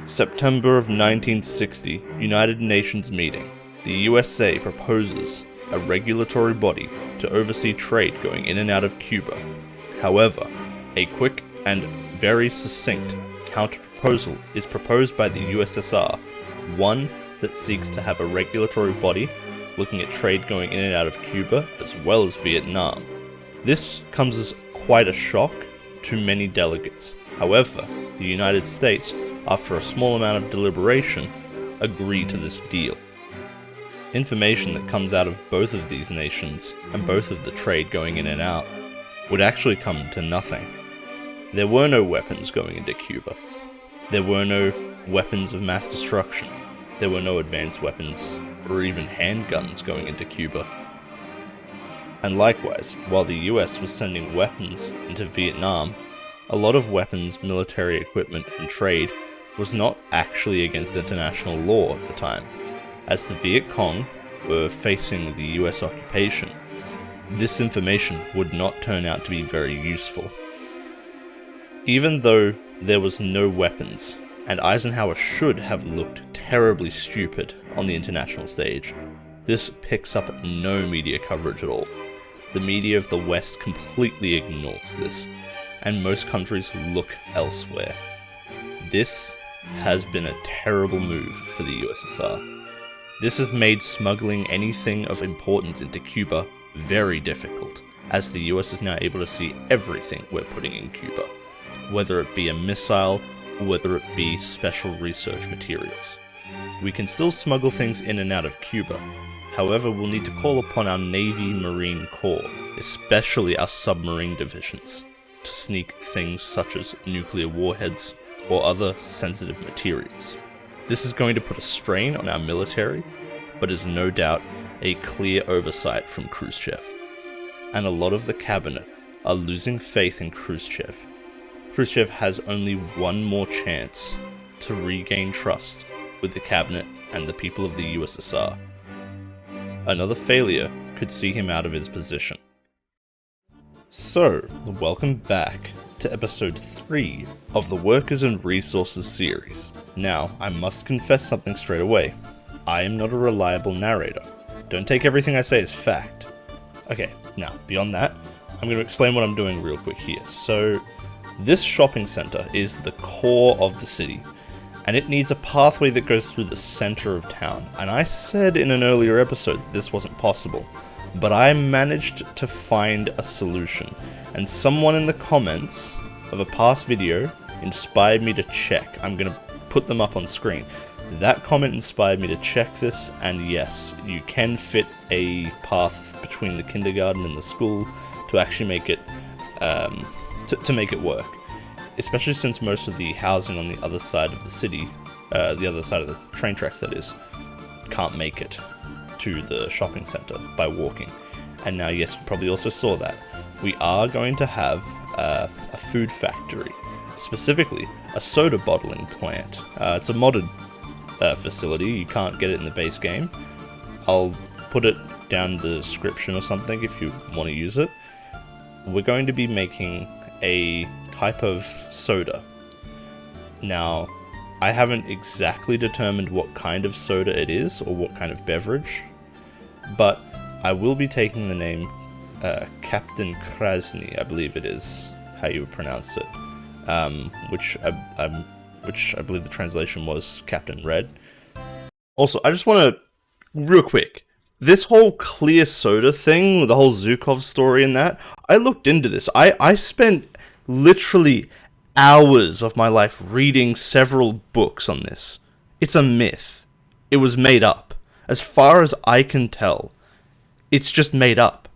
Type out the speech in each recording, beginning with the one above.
September of 1960, United Nations meeting. The USA proposes a regulatory body to oversee trade going in and out of Cuba. However, a quick and very succinct counter-proposal is proposed by the USSR, one that seeks to have a regulatory body looking at trade going in and out of Cuba as well as Vietnam. This comes as quite a shock to many delegates. However, the United States, after a small amount of deliberation, agree to this deal. Information that comes out of both of these nations, and both of the trade going in and out, would actually come to nothing. There were no weapons going into Cuba. There were no weapons of mass destruction. There were no advanced weapons, or even handguns going into Cuba. And likewise, while the US was sending weapons into Vietnam, a lot of weapons, military equipment, and trade was not actually against international law at the time, as the Viet Cong were facing the US occupation. This information would not turn out to be very useful. Even though there was no weapons, and Eisenhower should have looked terribly stupid on the international stage, this picks up no media coverage at all. The media of the West completely ignores this, and most countries look elsewhere. This has been a terrible move for the USSR. This has made smuggling anything of importance into Cuba very difficult, as the US is now able to see everything we're putting in Cuba, whether it be a missile or whether it be special research materials. We can still smuggle things in and out of Cuba, however we'll need to call upon our Navy Marine Corps, especially our submarine divisions, to sneak things such as nuclear warheads or other sensitive materials. This is going to put a strain on our military, but is no doubt a clear oversight from Khrushchev. And a lot of the cabinet are losing faith in Khrushchev. Khrushchev has only one more chance to regain trust with the cabinet and the people of the USSR. Another failure could see him out of his position. So, welcome back to episode 3 of the Workers and Resources series. Now, I must confess something straight away. I am not a reliable narrator. Don't take everything I say as fact. Okay, now, beyond that, I'm going to explain what I'm doing real quick here. So, this shopping center is the core of the city, and it needs a pathway that goes through the center of town. And I said in an earlier episode that this wasn't possible, but I managed to find a solution, and someone in the comments of a past video inspired me to check. I'm going to put them up on screen. That comment inspired me to check this, and yes, you can fit a path between the kindergarten and the school to actually make it to make it work, especially since most of the housing on the other side of the city, the other side of the train tracks that is, can't make it to the shopping center by walking. And now, yes, you probably also saw that we are going to have a food factory, specifically a soda bottling plant. It's a modded facility. You can't get it in the base game. I'll put it down in the description or something if you want to use it. We're going to be making a type of soda. Now, I haven't exactly determined what kind of soda it is or what kind of beverage, but I will be taking the name Captain Krasny, I believe it is how you would pronounce it, which I believe the translation was Captain Red. Also, I just want to, real quick, this whole clear soda thing, the whole Zhukov story and that, I looked into this. I spent literally hours of my life reading several books on this. It's a myth. It was made up. As far as I can tell, it's just made up.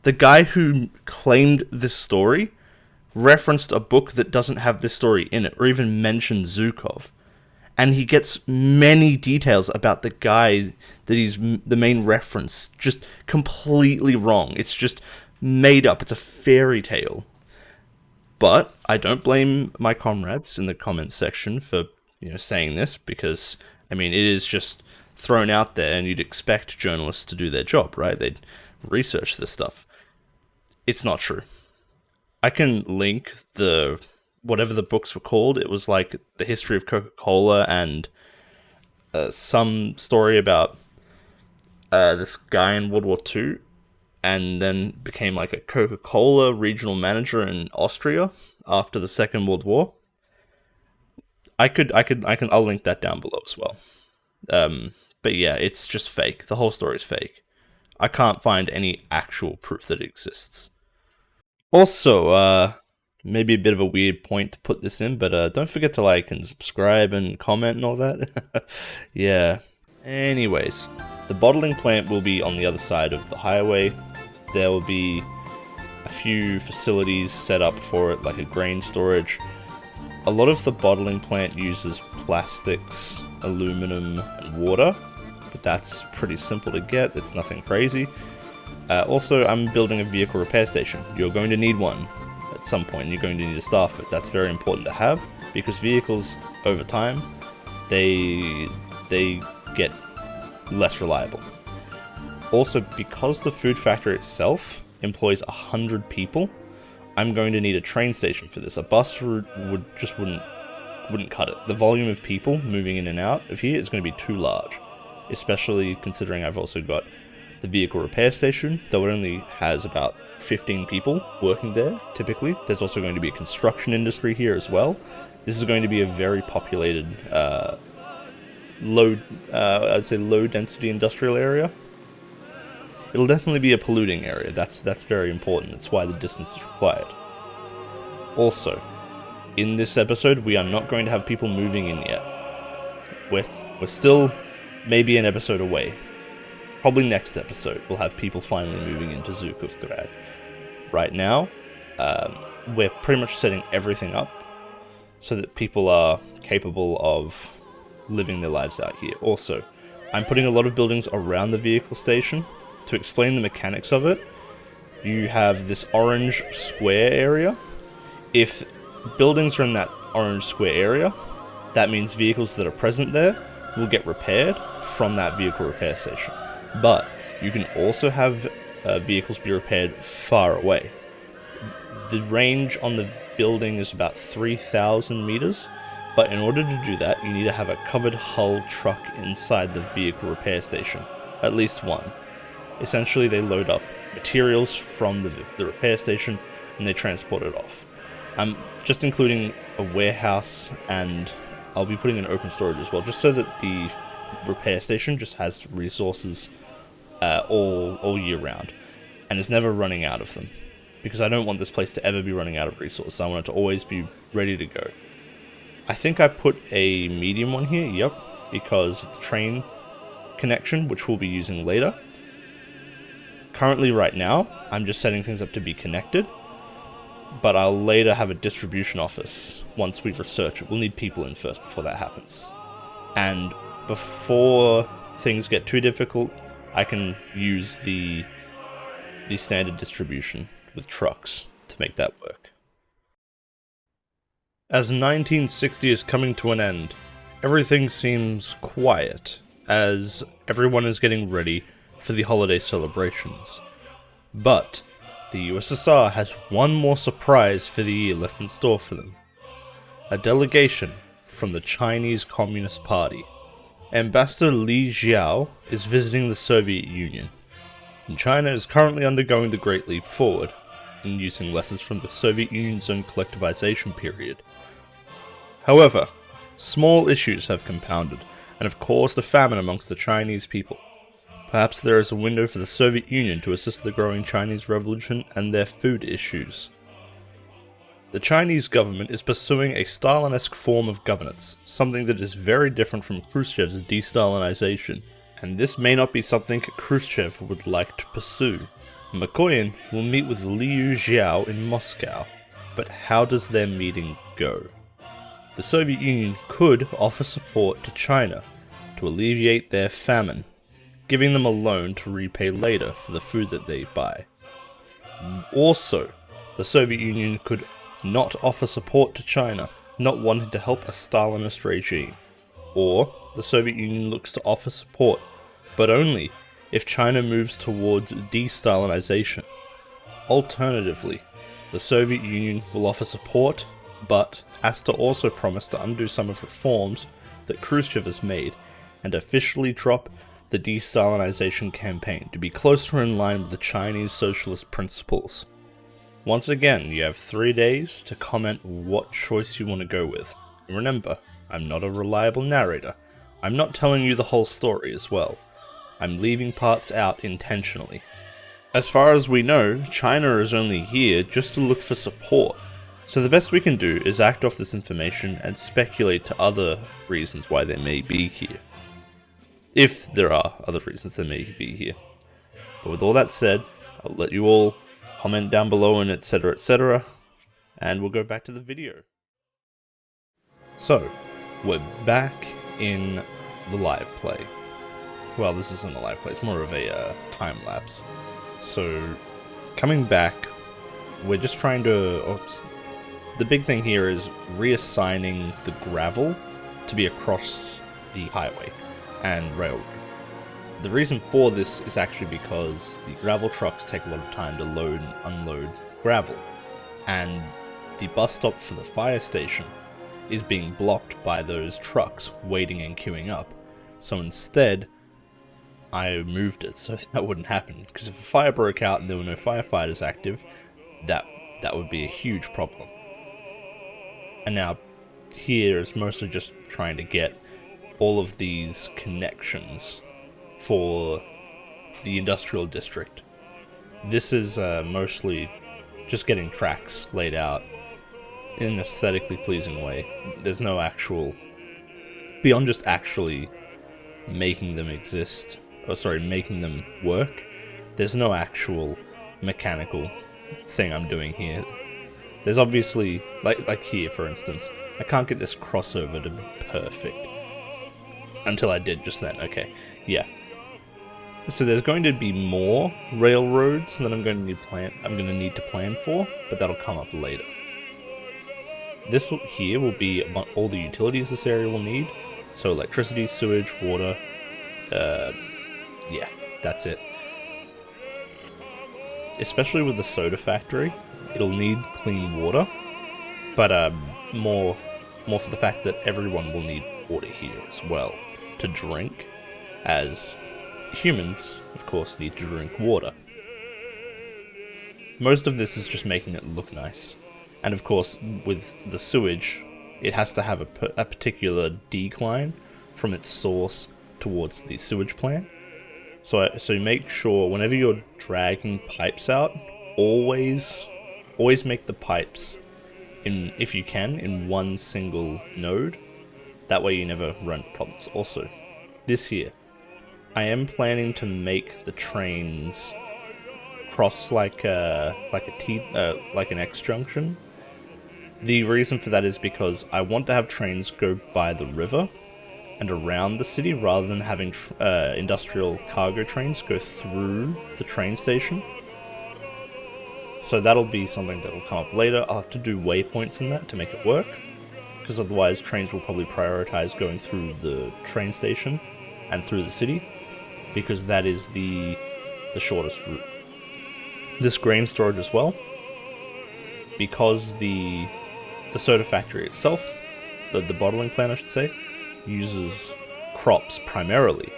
The guy who claimed this story referenced a book that doesn't have this story in it, or even mentioned Zhukov. And he gets many details about the guy that he's the main reference just completely wrong. It's just made up. It's a fairy tale. But I don't blame my comrades in the comments section for, saying this, because, it is just thrown out there, and you'd expect journalists to do their job, right? They'd research this stuff. It's not true. I can link the whatever the books were called. It was like the history of Coca-Cola and some story about this guy in World War II, and then became like a Coca-Cola regional manager in Austria after the Second World War. I'll link that down below as well. But yeah, it's just fake. The whole story is fake. I can't find any actual proof that it exists. Also, maybe a bit of a weird point to put this in, but don't forget to like and subscribe and comment and all that. Yeah. Anyways, the bottling plant will be on the other side of the highway. There will be a few facilities set up for it, like a grain storage. A lot of the bottling plant uses plastics, aluminum, and water, but that's pretty simple to get. It's nothing crazy. Also, I'm building a vehicle repair station. You're going to need one at some point. You're going to need to staff it. That's very important to have, because vehicles, over time, they get less reliable. Also, because the food factory itself employs 100 people, I'm going to need a train station for this. A bus route wouldn't cut it. The volume of people moving in and out of here is going to be too large, especially considering I've also got the vehicle repair station, though it only has about 15 people working there, typically. There's also going to be a construction industry here as well. This is going to be a very populated, low density industrial area. It'll definitely be a polluting area. That's very important. That's why the distance is required. Also, in this episode, we are not going to have people moving in yet. We're still maybe an episode away. Probably next episode, we'll have people finally moving into Zhukovgrad. Right now, we're pretty much setting everything up so that people are capable of living their lives out here. Also, I'm putting a lot of buildings around the vehicle station. To explain the mechanics of it, you have this orange square area. If buildings are in that orange square area, that means vehicles that are present there will get repaired from that vehicle repair station. But you can also have vehicles be repaired far away. The range on the building is about 3,000 meters, but in order to do that, you need to have a covered hull truck inside the vehicle repair station, at least one. Essentially, they load up materials from the repair station and they transport it off. I'm just including a warehouse, and I'll be putting in open storage as well, just so that the repair station just has resources all year round, and it's never running out of them, because I don't want this place to ever be running out of resources. I want it to always be ready to go. I think I put a medium one here, yep, because of the train connection, which we'll be using later. Currently, right now, I'm just setting things up to be connected, but I'll later have a distribution office once we research it. We'll need people in first before that happens. And before things get too difficult, I can use the standard distribution with trucks to make that work. As 1960 is coming to an end, everything seems quiet, as everyone is getting ready for the holiday celebrations. But the USSR has one more surprise for the year left in store for them. A delegation from the Chinese Communist Party. Ambassador Li Jiao is visiting the Soviet Union, and China is currently undergoing the Great Leap Forward, and using lessons from the Soviet Union's own collectivization period. However, small issues have compounded, and have caused a famine amongst the Chinese people. Perhaps there is a window for the Soviet Union to assist the growing Chinese Revolution and their food issues. The Chinese government is pursuing a Stalin-esque form of governance, something that is very different from Khrushchev's de-Stalinization, and this may not be something Khrushchev would like to pursue. Mikoyan will meet with Liu Xiao in Moscow, but how does their meeting go? The Soviet Union could offer support to China to alleviate their famine, giving them a loan to repay later for the food that they buy. Also, the Soviet Union could not offer support to China, not wanting to help a Stalinist regime. Or, the Soviet Union looks to offer support, but only if China moves towards de-Stalinization. Alternatively, the Soviet Union will offer support, but Asta also promised to undo some of reforms that Khrushchev has made and officially drop the de-Stalinization campaign to be closer in line with the Chinese socialist principles. Once again, you have 3 days to comment what choice you want to go with. And remember, I'm not a reliable narrator. I'm not telling you the whole story as well. I'm leaving parts out intentionally. As far as we know, China is only here just to look for support. So the best we can do is act off this information and speculate to other reasons why they may be here. If there are other reasons they may be here. But with all that said, I'll let you all comment down below and etc, and we'll go back to the video. So, we're back in the live play. Well, this isn't a live play, it's more of a time lapse. So, coming back, we're just trying to... the big thing here is reassigning the gravel to be across the highway and railroad. The reason for this is actually because the gravel trucks take a lot of time to load and unload gravel, and the bus stop for the fire station is being blocked by those trucks waiting and queuing up. So instead, I moved it so that wouldn't happen, because if a fire broke out and there were no firefighters active, that would be a huge problem. And now here is mostly just trying to get all of these connections for the industrial district. This is mostly just getting tracks laid out in an aesthetically pleasing way. There's no actual, beyond just actually making them exist, making them work, there's no actual mechanical thing I'm doing here. There's obviously, like here for instance, I can't get this crossover to be perfect. Until I did just then, okay, yeah. So there's going to be more railroads that I'm going to need to plan for, but that'll come up later. This here will be all the utilities this area will need. So electricity, sewage, water, yeah, that's it. Especially with the soda factory, it'll need clean water, but more for the fact that everyone will need water here as well to drink, as humans, of course, need to drink water. Most of this is just making it look nice. And of course, with the sewage, it has to have a particular decline from its source towards the sewage plant. So make sure whenever you're dragging pipes out, always make the pipes, if you can, in one single node. That way you never run into problems. Also, this here, I am planning to make the trains cross like an X junction. The reason for that is because I want to have trains go by the river and around the city rather than having industrial cargo trains go through the train station. So that'll be something that will come up later. I'll have to do waypoints in that to make it work, because otherwise trains will probably prioritize going through the train station and through the city, because that is the shortest route. This grain storage as well, because the soda factory itself, the bottling plant I should say, uses crops primarily.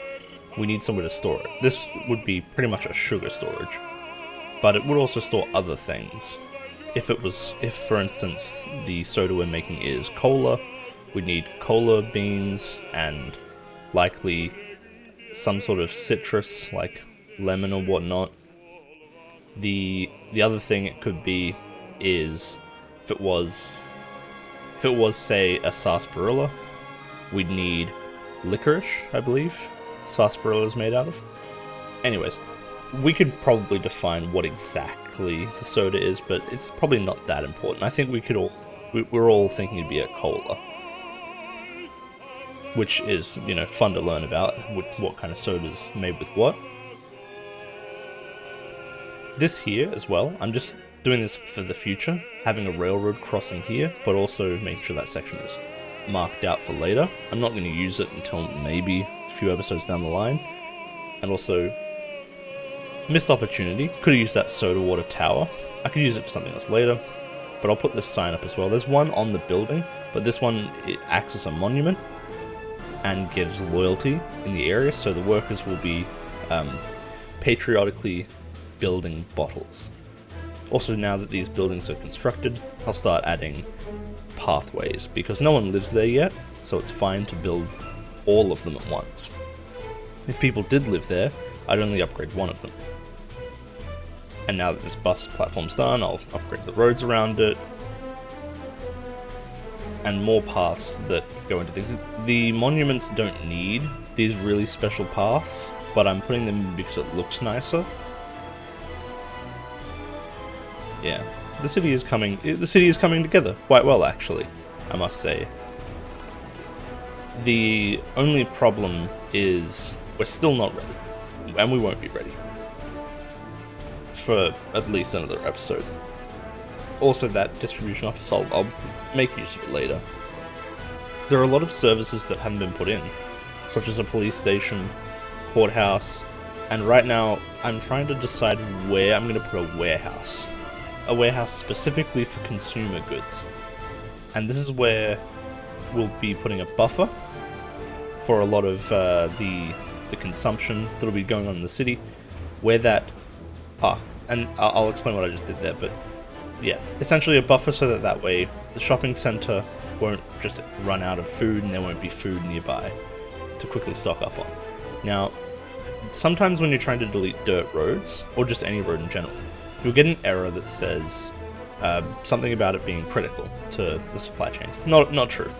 We need somewhere to store it. This would be pretty much a sugar storage, but it would also store other things. If for instance the soda we're making is cola, we need cola beans and likely some sort of citrus like lemon or whatnot. The other thing it could be is if it was say a sarsaparilla, we'd need licorice, I believe sarsaparilla is made out of. Anyways, we could probably define what exactly the soda is, but it's probably not that important. I think we're all thinking it'd be a cola, which is, fun to learn about, what kind of soda's made with what. This here as well, I'm just doing this for the future, having a railroad crossing here, but also making sure that section is marked out for later. I'm not going to use it until maybe a few episodes down the line. And also, missed opportunity, could have used that soda water tower. I could use it for something else later. but I'll put this sign up as well. There's one on the building, but this one, it acts as a monument and gives loyalty in the area, so the workers will be patriotically building bottles. Also, now that these buildings are constructed, I'll start adding pathways, because no one lives there yet, so it's fine to build all of them at once. If people did live there, I'd only upgrade one of them. And now that this bus platform's done, I'll upgrade the roads around it, and more paths that go into things. The monuments don't need these really special paths, but I'm putting them in because it looks nicer. Yeah, the city is coming together quite well, actually, I must say. The only problem is we're still not ready, and we won't be ready for at least another episode. Also, that distribution office, I'll make use of it later. There are a lot of services that haven't been put in, such as a police station, courthouse, and right now I'm trying to decide where I'm going to put a warehouse. A warehouse specifically for consumer goods. And this is where we'll be putting a buffer for a lot of the consumption that'll be going on in the city, where that... and I'll explain what I just did there, but yeah, essentially a buffer so that way the shopping center won't just run out of food and there won't be food nearby to quickly stock up on. Now, sometimes when you're trying to delete dirt roads, or just any road in general, you'll get an error that says something about it being critical to the supply chains. Not true.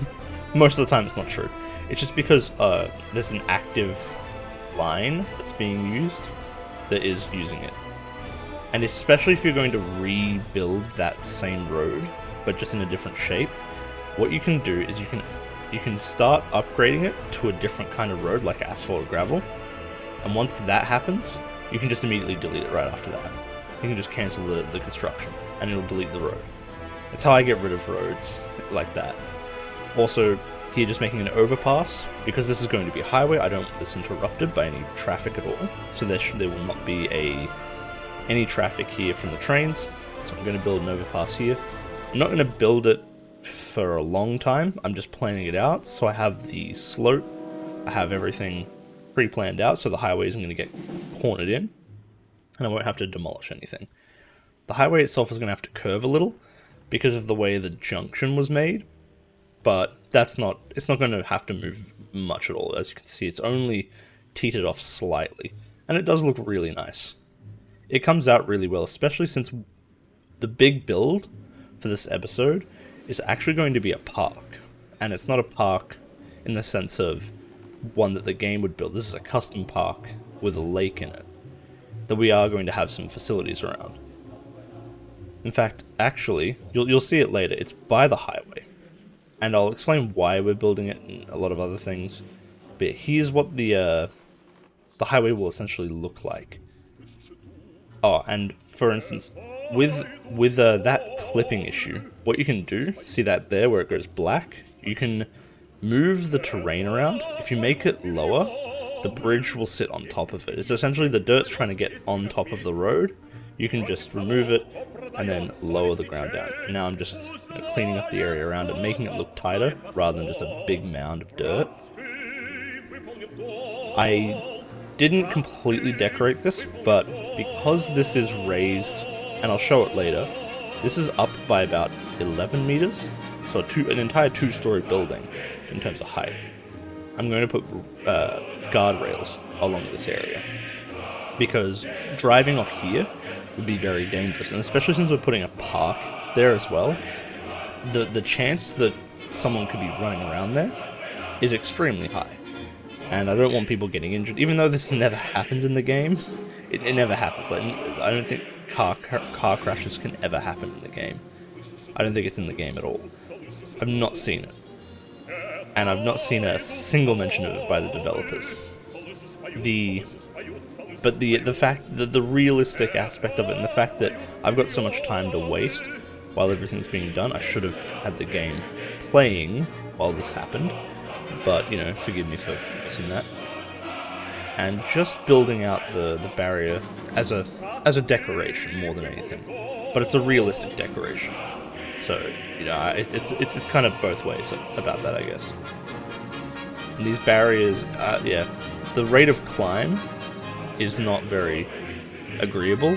Most of the time it's not true. It's just because there's an active line that's being used that is using it. And especially if you're going to rebuild that same road, but just in a different shape, what you can do is you can start upgrading it to a different kind of road, like asphalt or gravel. And once that happens, you can just immediately delete it right after that. You can just cancel the construction, and it'll delete the road. That's how I get rid of roads like that. Also, here just making an overpass, because this is going to be a highway, I don't want this interrupted by any traffic at all. So there will not be any traffic here from the trains, so I'm going to build an overpass here. I'm not going to build it for a long time, I'm just planning it out, so I have the slope, I have everything pre-planned out, so the highway isn't going to get cornered in, and I won't have to demolish anything. The highway itself is going to have to curve a little, because of the way the junction was made, but it's not going to have to move much at all. As you can see, it's only teetered off slightly, and it does look really nice. It comes out really well, especially since the big build for this episode is actually going to be a park. And it's not a park in the sense of one that the game would build. This is a custom park with a lake in it that we are going to have some facilities around. In fact, actually, you'll see it later. It's by the highway. And I'll explain why we're building it and a lot of other things. But here's what the highway will essentially look like. Oh, and for instance, with that clipping issue, what you can do, see that there where it goes black? You can move the terrain around. If you make it lower, the bridge will sit on top of it. It's essentially the dirt's trying to get on top of the road. You can just remove it and then lower the ground down. Now I'm just cleaning up the area around it, making it look tighter rather than just a big mound of dirt. I didn't completely decorate this, but because this is raised, and I'll show it later, this is up by about 11 meters, so an entire two-story building in terms of height. I'm going to put guardrails along this area, because driving off here would be very dangerous, and especially since we're putting a park there as well, the chance that someone could be running around there is extremely high. And I don't want people getting injured, even though this never happens in the game. It never happens. Like, I don't think car crashes can ever happen in the game. I don't think it's in the game at all. I've not seen it. And I've not seen a single mention of it by the developers. But the fact that the realistic aspect of it, and the fact that I've got so much time to waste while everything's being done, I should have had the game playing while this happened. But, you know, forgive me for missing that. And just building out the barrier as a decoration more than anything. But it's a realistic decoration. So, it's kind of both ways about that, I guess. And these barriers, the rate of climb is not very agreeable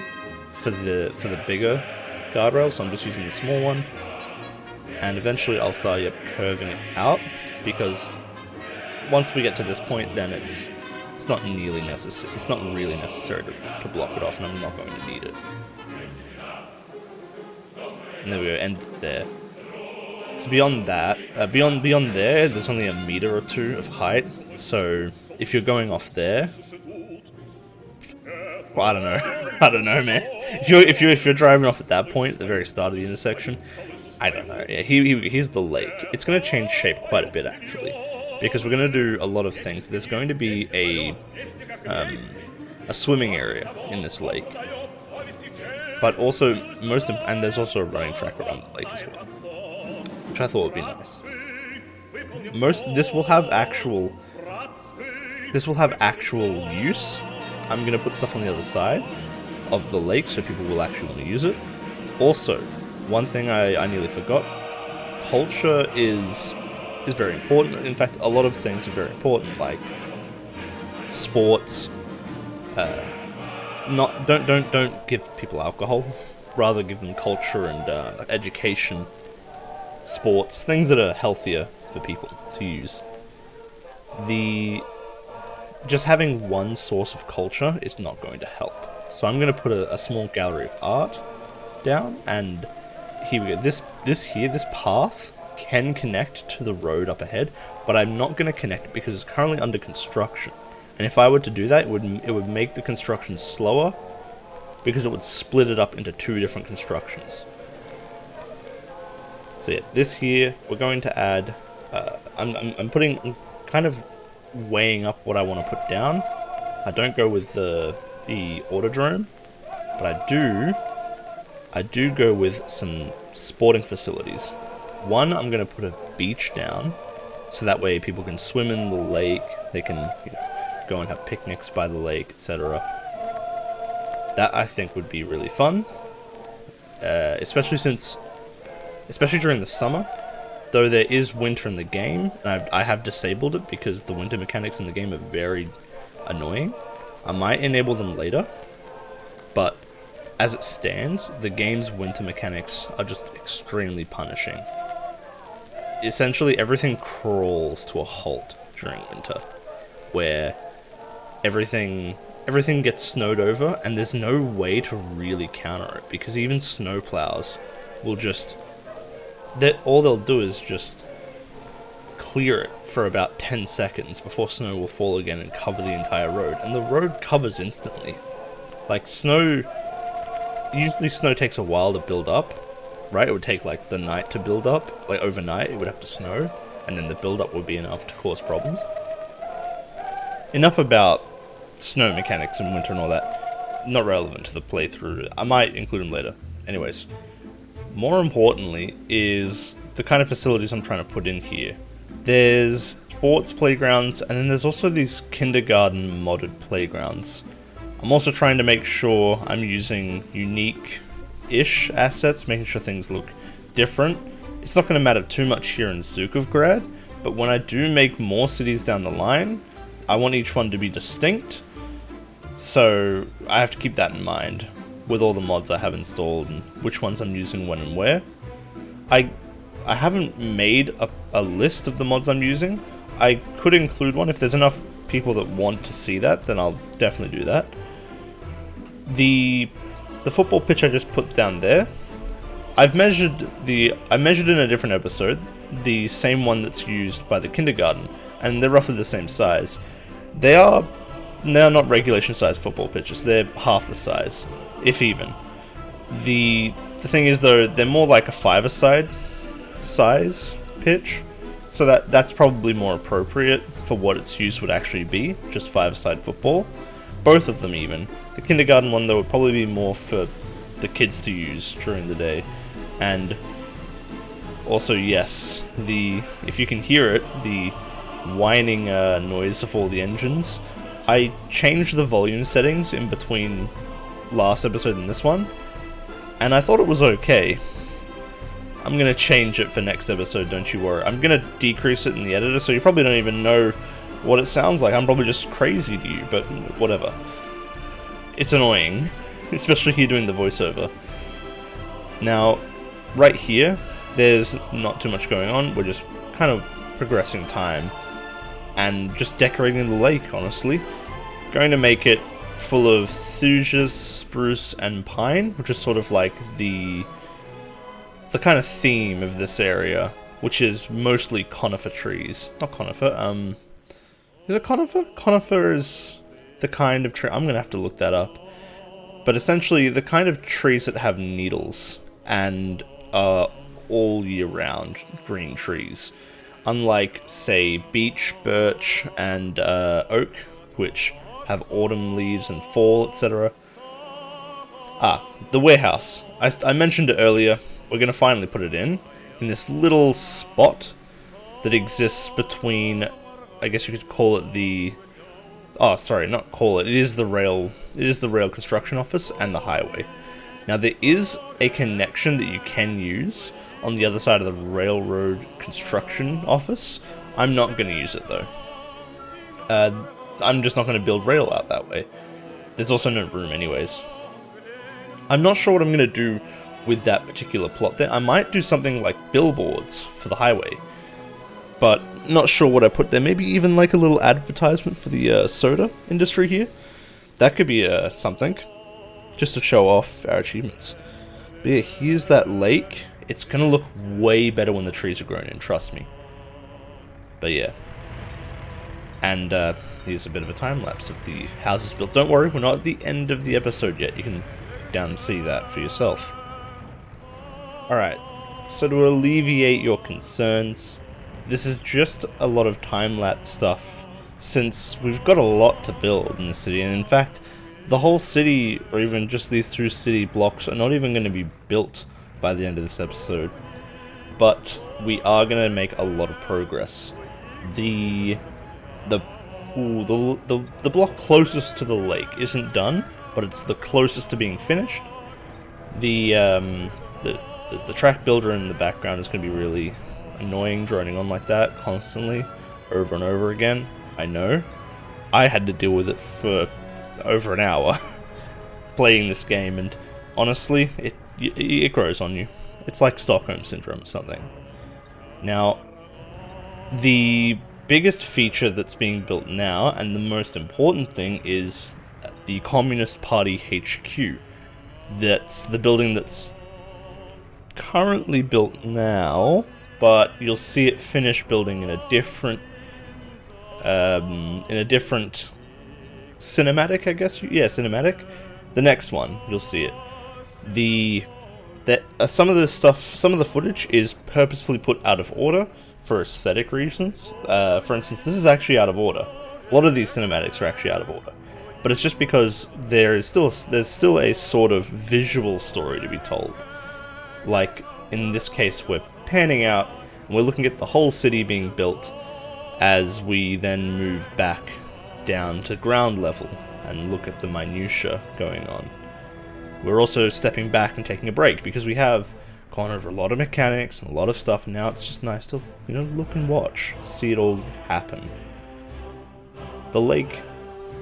for the bigger guardrail, so I'm just using the small one. And eventually I'll start curving it out, because once we get to this point, then it's not nearly necessary. It's not really necessary to block it off, and I'm not going to need it. And there we go, end there. So beyond that, beyond there, there's only 1 meter or 2 of height. So if you're going off there, well, I don't know. I don't know, man. If you're driving off at that point at the very start of the intersection, I don't know. Yeah, here's the lake. It's going to change shape quite a bit, actually, because we're going to do a lot of things. There's going to be a swimming area in this lake, but also and there's also a running track around the lake as well, which I thought would be nice. This will have actual use. I'm going to put stuff on the other side of the lake so people will actually want to use it. Also, one thing I nearly forgot, culture is very important. In fact, a lot of things are very important, like sports. Don't give people alcohol, rather give them culture and education, sports, things that are healthier for people to use. Just having one source of culture is not going to help. So I'm going to put a small gallery of art down, and here we go. This path can connect to the road up ahead, but I'm not going to connect it because it's currently under construction. And if I were to do that, it would make the construction slower, because it would split it up into 2 different constructions. So yeah, this here, we're going to add, I'm kind of weighing up what I want to put down. I don't go with the autodrome, but I do go with some sporting facilities. One, I'm going to put a beach down, so that way people can swim in the lake, they can go and have picnics by the lake, etc. That I think would be really fun, especially during the summer. Though there is winter in the game, and I have disabled it because the winter mechanics in the game are very annoying. I might enable them later, but as it stands, the game's winter mechanics are just extremely punishing. Essentially, everything crawls to a halt during winter, where everything gets snowed over, and there's no way to really counter it, because even snowplows will just... all they'll do is just clear it for about 10 seconds before snow will fall again and cover the entire road. And the road covers instantly. Like, usually snow takes a while to build up, right? It would take like the night to build up, like overnight it would have to snow, and then the build up would be enough to cause problems. Enough about snow mechanics in winter and all that. Not relevant to the playthrough. I might include them later. Anyways. More importantly is the kind of facilities I'm trying to put in here. There's sports playgrounds, and then there's also these kindergarten modded playgrounds. I'm also trying to make sure I'm using unique-ish assets, making sure things look different. It's not going to matter too much here in Zhukovgrad, but when I do make more cities down the line, I want each one to be distinct, so I have to keep that in mind with all the mods I have installed and which ones I'm using when and where. I haven't made a list of the mods I'm using. I could include one. If there's enough people that want to see that, then I'll definitely do that. The football pitch I just put down there, I measured in a different episode the same one that's used by the kindergarten, and they're roughly the same size. They are not regulation size football pitches, they're half the size, if even. The thing is though, they're more like a 5-a-side size pitch, so that's probably more appropriate for what its use would actually be, just 5-a-side football. Both of them even. The kindergarten one though would probably be more for the kids to use during the day. And also yes, if you can hear it, the whining noise of all the engines, I changed the volume settings in between last episode and this one, and I thought it was okay. I'm gonna change it for next episode, don't you worry. I'm gonna decrease it in the editor, so you probably don't even know what it sounds like. I'm probably just crazy to you, but whatever. It's annoying, especially here doing the voiceover. Now, right here, there's not too much going on. We're just kind of progressing time and just decorating the lake, honestly. Going to make it full of thujas, spruce, and pine, which is sort of like the kind of theme of this area, which is mostly conifer trees. Not conifer, is it conifer? Conifer is the kind of tree, I'm gonna have to look that up. But essentially, the kind of trees that have needles and are all year round green trees. Unlike, say, beech, birch, and oak, which have autumn leaves and fall, etc. The warehouse. I mentioned it earlier. We're going to finally put it in this little spot that exists between, I guess you could call it the... Oh, sorry, not call it. It is the rail construction office and the highway. Now, there is a connection that you can use on the other side of the railroad construction office. I'm not going to use it, though. I'm just not going to build rail out that way. There's also no room anyways. I'm not sure what I'm going to do with that particular plot there. I might do something like billboards for the highway, but not sure what I put there. Maybe even like a little advertisement for the soda industry here. That could be something, just to show off our achievements. But yeah, here's that lake. It's going to look way better when the trees are grown in, trust me. But yeah. And here's a bit of a time-lapse of the houses built. Don't worry, we're not at the end of the episode yet. You can down and see that for yourself. Alright, so to alleviate your concerns, this is just a lot of time-lapse stuff, since we've got a lot to build in the city. And in fact, the whole city, or even just these 2 city blocks, are not even going to be built by the end of this episode. But we are going to make a lot of progress. The block closest to the lake isn't done, but it's the closest to being finished. The track builder in the background is going to be really annoying, droning on like that constantly, over and over again. I know. I had to deal with it for over an hour playing this game, and honestly, it grows on you. It's like Stockholm Syndrome or something. Now, the biggest feature that's being built now, and the most important thing, is the Communist Party HQ. That's the building that's currently built now, but you'll see it finished building in a different cinematic, I guess. Yeah, cinematic. The next one, you'll see it. Some of the footage is purposefully put out of order for aesthetic reasons. For instance, this is actually out of order. A lot of these cinematics are actually out of order, but it's just because there's still a sort of visual story to be told. Like in this case, we're panning out and we're looking at the whole city being built as we then move back down to ground level and look at the minutiae going on. We're also stepping back and taking a break because we have gone over a lot of mechanics and a lot of stuff, and now it's just nice to, look and watch, see it all happen. The lake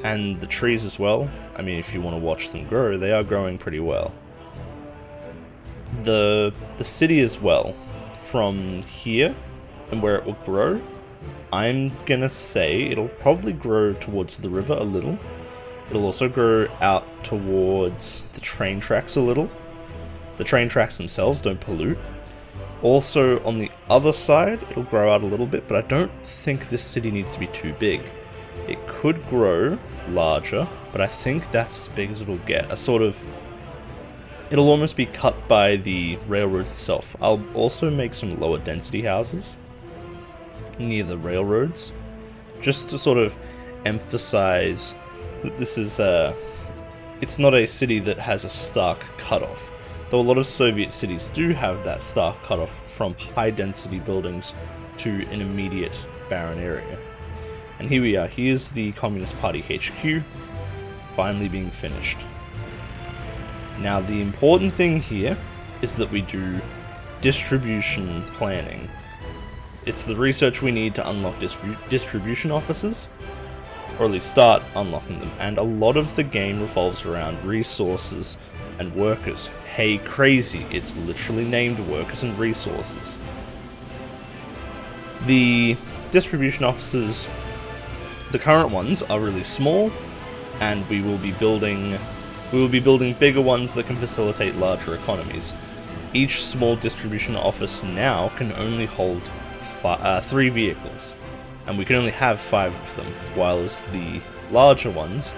and the trees as well, I mean, if you want to watch them grow, they are growing pretty well. The city as well, from here and where it will grow, I'm gonna say it'll probably grow towards the river a little. It'll also grow out towards the train tracks a little. The train tracks themselves don't pollute. Also, on the other side, it'll grow out a little bit, but I don't think this city needs to be too big. It could grow larger, but I think that's as big as it'll get. It'll almost be cut by the railroads itself. I'll also make some lower density houses near the railroads, just to sort of emphasize that this is it's not a city that has a stark cutoff. Though a lot of Soviet cities do have that stark cutoff from high density buildings to an immediate barren area. And here we are, here's the Communist Party HQ, finally being finished. Now the important thing here is that we do distribution planning. It's the research we need to unlock distribution offices, or at least start unlocking them, and a lot of the game revolves around resources and workers. Hey, crazy, it's literally named Workers and Resources. The distribution offices, the current ones, are really small, and we will be building bigger ones that can facilitate larger economies. Each small distribution office now can only hold 3 vehicles, and we can only have 5 of them, whilst the larger ones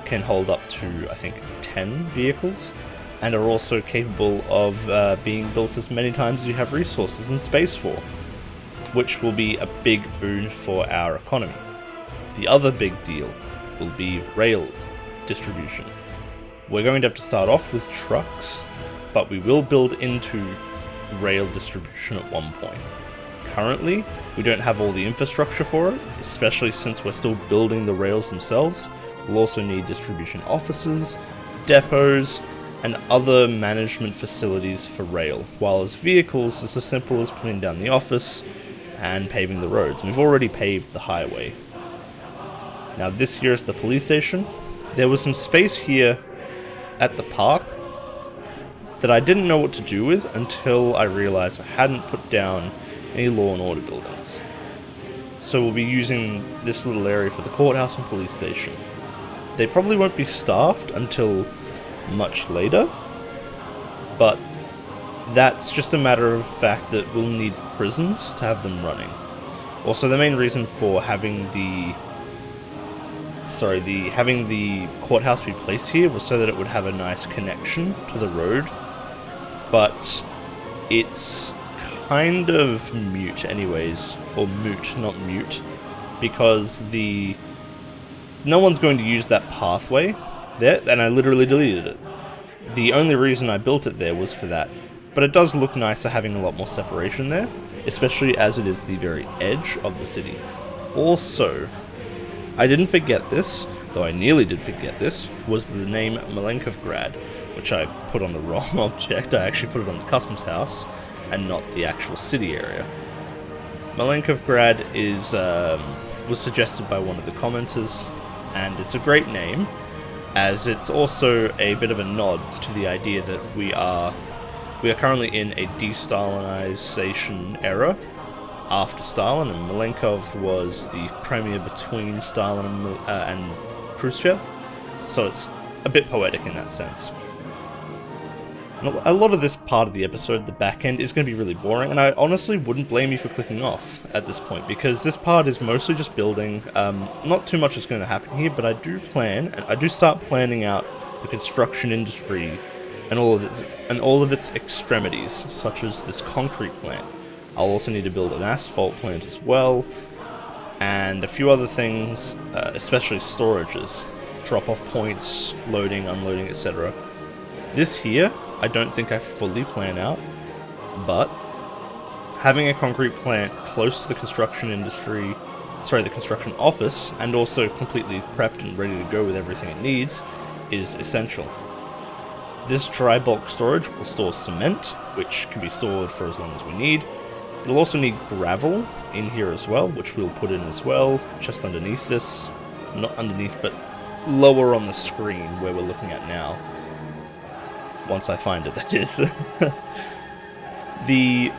can hold up to, I think, 10 vehicles, and are also capable of being built as many times as you have resources and space for, which will be a big boon for our economy. The other big deal will be rail distribution. We're going to have to start off with trucks, but we will build into rail distribution at one point. Currently, we don't have all the infrastructure for it, especially since we're still building the rails themselves. We'll also need distribution offices, depots, and other management facilities for rail, while as vehicles is as simple as putting down the office and paving the roads. We've already paved the highway. Now this here is the police station. There was some space here at the park that I didn't know what to do with until I realized I hadn't put down any law and order buildings. So we'll be using this little area for the courthouse and police station. They probably won't be staffed until much later, but that's just a matter of fact that we'll need prisons to have them running. Also, the main reason for having the courthouse be placed here was so that it would have a nice connection to the road, but it's kind of mute anyways, or moot, not mute, because no one's going to use that pathway there, and I literally deleted it. The only reason I built it there was for that, but it does look nicer having a lot more separation there, especially as it is the very edge of the city. Also, I didn't forget this, though I nearly did forget this, was the name Ural-Yug, which I put on the wrong object. I actually put it on the customs house, and not the actual city area. Ural-Yug was suggested by one of the commenters, and it's a great name, as it's also a bit of a nod to the idea that we are currently in a de-Stalinization era after Stalin, and Malenkov was the premier between Stalin and Khrushchev, so it's a bit poetic in that sense. A lot of this part of the episode, the back end, is going to be really boring, and I honestly wouldn't blame you for clicking off at this point, because this part is mostly just building. Not too much is going to happen here, but I do start planning out the construction industry and all of its extremities, such as this concrete plant. I'll also need to build an asphalt plant as well, and a few other things, especially storages, drop-off points, loading, unloading, etc. This here, I don't think I fully plan out, but having a concrete plant close to the construction the construction office, and also completely prepped and ready to go with everything it needs, is essential. This dry bulk storage will store cement, which can be stored for as long as we need. It'll also need gravel in here as well, which we'll put in as well, just underneath this. Not underneath, but lower on the screen where we're looking at now. Once I find it, that is. The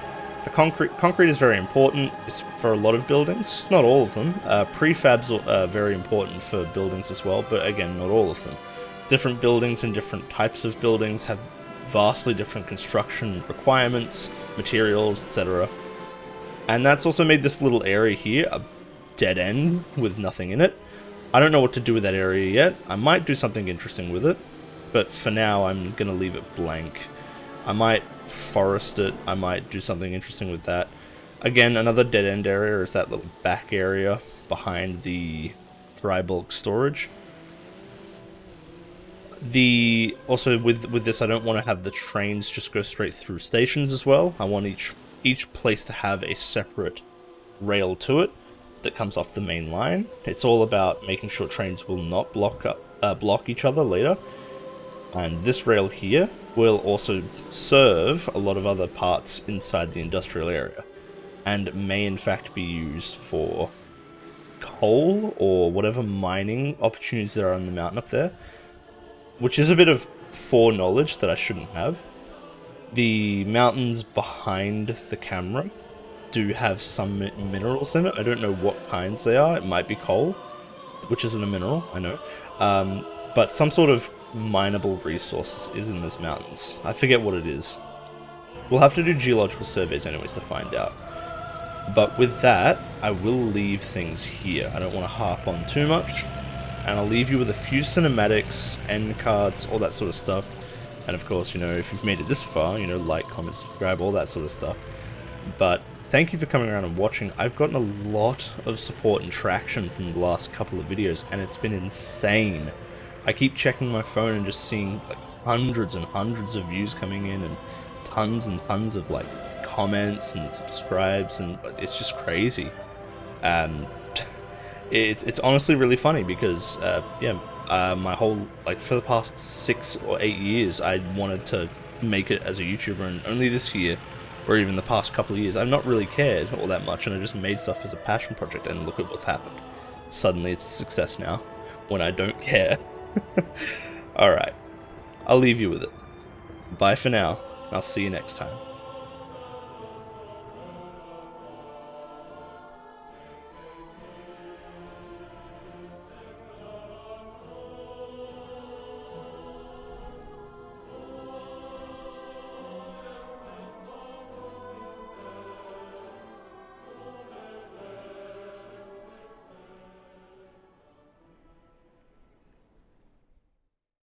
concrete is very important for a lot of buildings, not all of them. Prefabs are very important for buildings as well, but again, not all of them. Different buildings and different types of buildings have vastly different construction requirements, materials, etc. And that's also made this little area here a dead end with nothing in it. I don't know what to do with that area yet. I might do something interesting with it, but for now I'm going to leave it blank. I might forest it, I might do something interesting with that. Again, another dead end area is that little back area behind the dry bulk storage. Also with this, I don't want to have the trains just go straight through stations as well. I want each place to have a separate rail to it that comes off the main line. It's all about making sure trains will not block each other later. And this rail here will also serve a lot of other parts inside the industrial area, and may in fact be used for coal or whatever mining opportunities there are on the mountain up there, which is a bit of foreknowledge that I shouldn't have. The mountains behind the camera do have some minerals in it. I don't know what kinds they are. It might be coal, which isn't a mineral, I know. But some sort of mineable resource is in those mountains. I forget what it is. We'll have to do geological surveys anyways to find out. But with that, I will leave things here. I don't want to harp on too much. And I'll leave you with a few cinematics, end cards, all that sort of stuff. And of course, you know, if you've made it this far, you know, like, comment, subscribe, all that sort of stuff. But thank you for coming around and watching. I've gotten a lot of support and traction from the last couple of videos, and it's been insane. I keep checking my phone and just seeing like hundreds and hundreds of views coming in, and tons of like comments and subscribes, and it's just crazy. It's honestly really funny because my whole, like, for the past 6 or 8 years I wanted to make it as a YouTuber, and only this year, or even the past couple of years, I've not really cared all that much, and I just made stuff as a passion project, and look at what's happened. Suddenly it's a success now, when I don't care. Alright, I'll leave you with it. Bye for now, I'll see you next time.